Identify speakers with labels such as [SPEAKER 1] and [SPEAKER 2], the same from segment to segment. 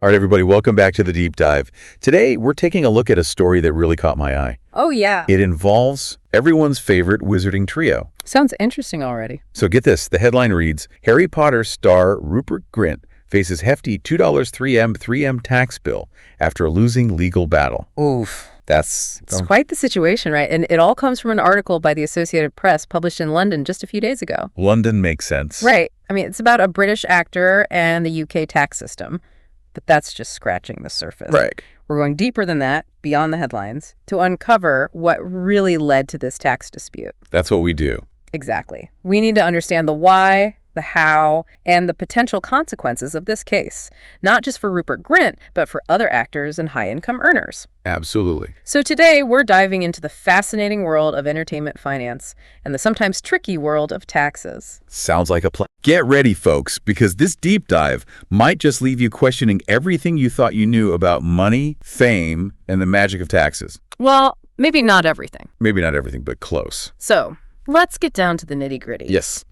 [SPEAKER 1] All right, everybody, welcome back to the Deep Dive. Today, we're taking a look at a story that really caught my eye.
[SPEAKER 2] Oh, yeah.
[SPEAKER 1] It involves everyone's favorite wizarding trio.
[SPEAKER 2] Sounds interesting already.
[SPEAKER 1] So get this, the headline reads, Harry Potter star Rupert Grint faces hefty $2 3M tax bill after losing legal battle.
[SPEAKER 2] Oof.
[SPEAKER 1] It's
[SPEAKER 2] Quite the situation, right? And it all comes from an article by the Associated Press published in London just a few days ago.
[SPEAKER 1] London makes sense.
[SPEAKER 2] Right. I mean, it's about a British actor and the UK tax system. But that's just scratching the surface.
[SPEAKER 1] Right.
[SPEAKER 2] We're going deeper than that, beyond the headlines, to uncover what really led to this tax dispute.
[SPEAKER 1] That's what we do.
[SPEAKER 2] Exactly. We need to understand the why, the how, and the potential consequences of this case, not just for Rupert Grint, but for other actors and high-income earners.
[SPEAKER 1] Absolutely.
[SPEAKER 2] So today, we're diving into the fascinating world of entertainment finance and the sometimes tricky world of taxes.
[SPEAKER 1] Sounds like a plan. Get ready, folks, because this deep dive might just leave you questioning everything you thought you knew about money, fame, and the magic of taxes.
[SPEAKER 2] Well, maybe not everything.
[SPEAKER 1] Maybe not everything, but close.
[SPEAKER 2] So let's get down to the nitty-gritty.
[SPEAKER 1] Yes.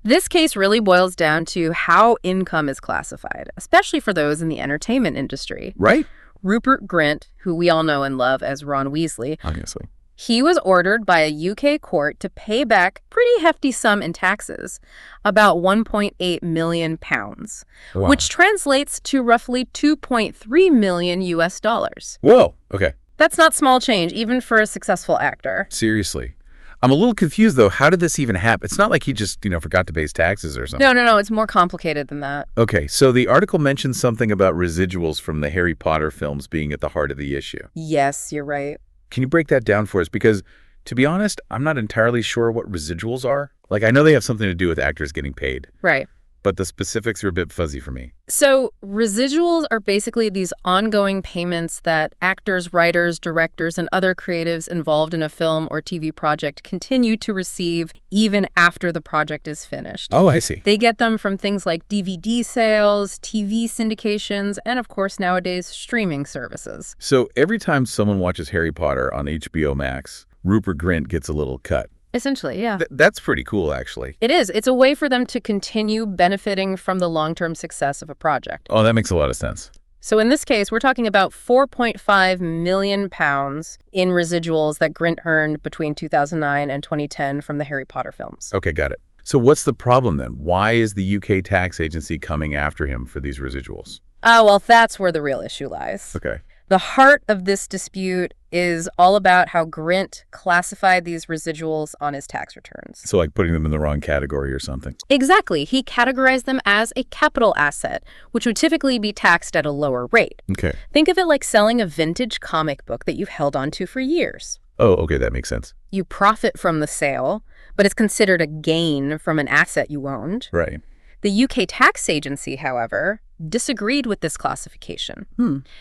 [SPEAKER 2] This case really boils down to how income is classified, especially for those in the entertainment industry.
[SPEAKER 1] Right?
[SPEAKER 2] Rupert Grint, who we all know and love as Ron Weasley,
[SPEAKER 1] Obviously.
[SPEAKER 2] he was ordered by a UK court to pay back a pretty hefty sum in taxes, about 1.8 million pounds,
[SPEAKER 1] Wow.
[SPEAKER 2] which translates to roughly 2.3 million US dollars.
[SPEAKER 1] Whoa. Okay.
[SPEAKER 2] That's not small change, even for a successful actor.
[SPEAKER 1] Seriously. I'm a little confused, though. How did this even happen? It's not like he just, forgot to pay his taxes or something.
[SPEAKER 2] No, it's more complicated than that.
[SPEAKER 1] Okay, so the article mentions something about residuals from the Harry Potter films being at the heart of the issue.
[SPEAKER 2] Yes, you're right.
[SPEAKER 1] Can you break that down for us? Because, to be honest, I'm not entirely sure what residuals are. Like, I know they have something to do with actors getting paid.
[SPEAKER 2] Right.
[SPEAKER 1] But the specifics are a bit fuzzy for me.
[SPEAKER 2] So residuals are basically these ongoing payments that actors, writers, directors, and other creatives involved in a film or TV project continue to receive even after the project is finished.
[SPEAKER 1] Oh, I see.
[SPEAKER 2] They get them from things like DVD sales, TV syndications, and of course nowadays streaming services.
[SPEAKER 1] So every time someone watches Harry Potter on HBO Max, Rupert Grint gets a little cut.
[SPEAKER 2] Essentially, yeah.
[SPEAKER 1] That's pretty cool, actually.
[SPEAKER 2] It is. It's a way for them to continue benefiting from the long-term success of a project.
[SPEAKER 1] Oh, that makes a lot of sense.
[SPEAKER 2] So in this case, we're talking about 4.5 million pounds in residuals that Grint earned between 2009 and 2010 from the Harry Potter films.
[SPEAKER 1] Okay, got it. So what's the problem then? Why is the UK tax agency coming after him for these residuals?
[SPEAKER 2] Well, that's where the real issue lies.
[SPEAKER 1] Okay.
[SPEAKER 2] The heart of this dispute is all about how Grint classified these residuals on his tax returns.
[SPEAKER 1] So like putting them in the wrong category or something.
[SPEAKER 2] Exactly. He categorized them as a capital asset, which would typically be taxed at a lower rate.
[SPEAKER 1] Okay.
[SPEAKER 2] Think of it like selling a vintage comic book that you've held onto for years.
[SPEAKER 1] Oh, okay, that makes sense.
[SPEAKER 2] You profit from the sale, but it's considered a gain from an asset you owned.
[SPEAKER 1] Right.
[SPEAKER 2] The UK tax agency, however, disagreed with this classification.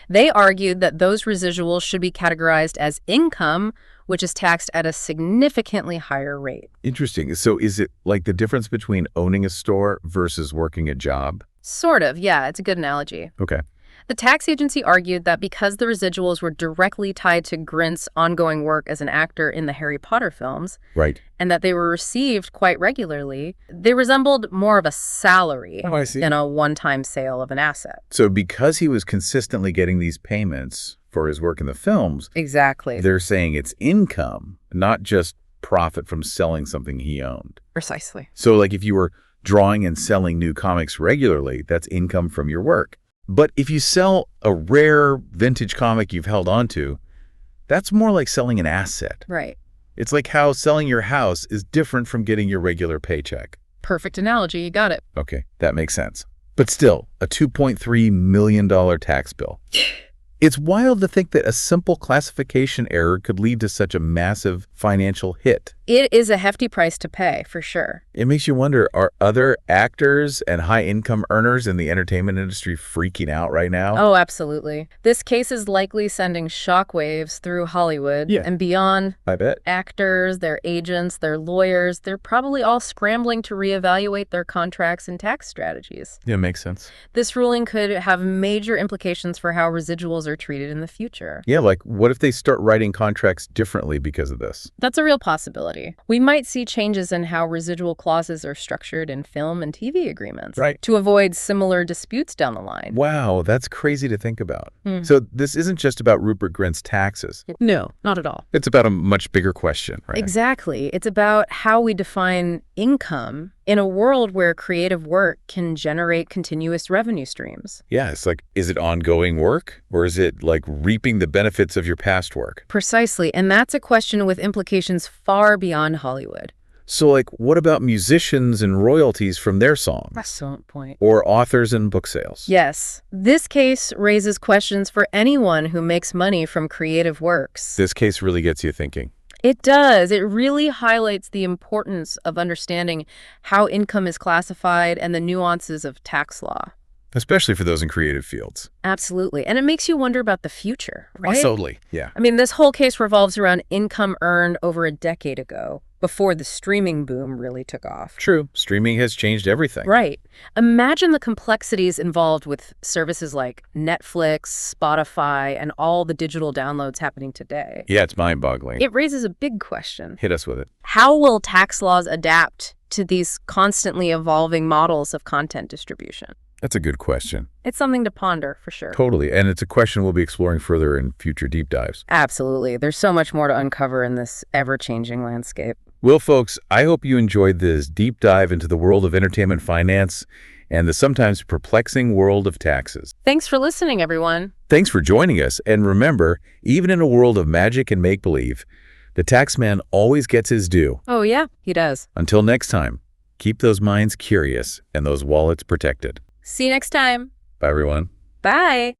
[SPEAKER 2] They argued that those residuals should be categorized as income, which is taxed at a significantly higher rate.
[SPEAKER 1] Interesting. So is it like the difference between owning a store versus working a job?
[SPEAKER 2] Sort of, yeah, it's a good analogy.
[SPEAKER 1] Okay.
[SPEAKER 2] The tax agency argued that because the residuals were directly tied to Grint's ongoing work as an actor in the Harry Potter films,
[SPEAKER 1] Right.
[SPEAKER 2] and that they were received quite regularly, they resembled more of a salary
[SPEAKER 1] Oh, I see.
[SPEAKER 2] than a one-time sale of an asset.
[SPEAKER 1] So because he was consistently getting these payments for his work in the films,
[SPEAKER 2] Exactly.
[SPEAKER 1] they're saying it's income, not just profit from selling something he owned.
[SPEAKER 2] Precisely.
[SPEAKER 1] So like if you were drawing and selling new comics regularly, that's income from your work. But if you sell a rare vintage comic you've held onto, that's more like selling an asset.
[SPEAKER 2] Right.
[SPEAKER 1] It's like how selling your house is different from getting your regular paycheck.
[SPEAKER 2] Perfect analogy. You got it.
[SPEAKER 1] Okay, that makes sense. But still, a $2.3 million tax bill. It's wild to think that a simple classification error could lead to such a massive financial hit.
[SPEAKER 2] It is a hefty price to pay, for sure.
[SPEAKER 1] It makes you wonder, are other actors and high-income earners in the entertainment industry freaking out right now?
[SPEAKER 2] Oh, absolutely. This case is likely sending shockwaves through Hollywood and beyond.
[SPEAKER 1] I bet.
[SPEAKER 2] Actors, their agents, their lawyers, they're probably all scrambling to reevaluate their contracts and tax strategies.
[SPEAKER 1] Yeah, makes sense.
[SPEAKER 2] This ruling could have major implications for how residuals are treated in the future.
[SPEAKER 1] Yeah, like what if they start writing contracts differently because of this? residuals.
[SPEAKER 2] That's a real possibility. We might see changes in how residual clauses are structured in film and TV agreements to avoid similar disputes down the line.
[SPEAKER 1] Wow, that's crazy to think about. So this isn't just about Rupert Grint's taxes.
[SPEAKER 2] No, not at all.
[SPEAKER 1] It's about a much bigger question, right?
[SPEAKER 2] Exactly. It's about how we define income in a world where creative work can generate continuous revenue streams.
[SPEAKER 1] Yeah, it's like, is it ongoing work or is it like reaping the benefits of your past work?
[SPEAKER 2] Precisely. And that's a question with implications far beyond Hollywood.
[SPEAKER 1] So like, what about musicians and royalties from their songs?
[SPEAKER 2] Excellent point.
[SPEAKER 1] Or authors and book sales?
[SPEAKER 2] Yes. This case raises questions for anyone who makes money from creative works.
[SPEAKER 1] This case really gets you thinking.
[SPEAKER 2] It does. It really highlights the importance of understanding how income is classified and the nuances of tax law.
[SPEAKER 1] Especially for those in creative fields.
[SPEAKER 2] Absolutely. And it makes you wonder about the future, right?
[SPEAKER 1] Totally, yeah.
[SPEAKER 2] I mean, this whole case revolves around income earned over a decade ago, before the streaming boom really took off.
[SPEAKER 1] True. Streaming has changed everything.
[SPEAKER 2] Right. Imagine the complexities involved with services like Netflix, Spotify, and all the digital downloads happening today.
[SPEAKER 1] Yeah, it's mind-boggling.
[SPEAKER 2] It raises a big question.
[SPEAKER 1] Hit us with it.
[SPEAKER 2] How will tax laws adapt to these constantly evolving models of content distribution?
[SPEAKER 1] That's a good question.
[SPEAKER 2] It's something to ponder, for sure.
[SPEAKER 1] Totally. And it's a question we'll be exploring further in future deep dives.
[SPEAKER 2] Absolutely. There's so much more to uncover in this ever-changing landscape.
[SPEAKER 1] Well, folks, I hope you enjoyed this deep dive into the world of entertainment finance and the sometimes perplexing world of taxes.
[SPEAKER 2] Thanks for listening, everyone.
[SPEAKER 1] Thanks for joining us. And remember, even in a world of magic and make-believe, the taxman always gets his due.
[SPEAKER 2] Oh, yeah, he does.
[SPEAKER 1] Until next time, keep those minds curious and those wallets protected.
[SPEAKER 2] See you next time.
[SPEAKER 1] Bye, everyone.
[SPEAKER 2] Bye.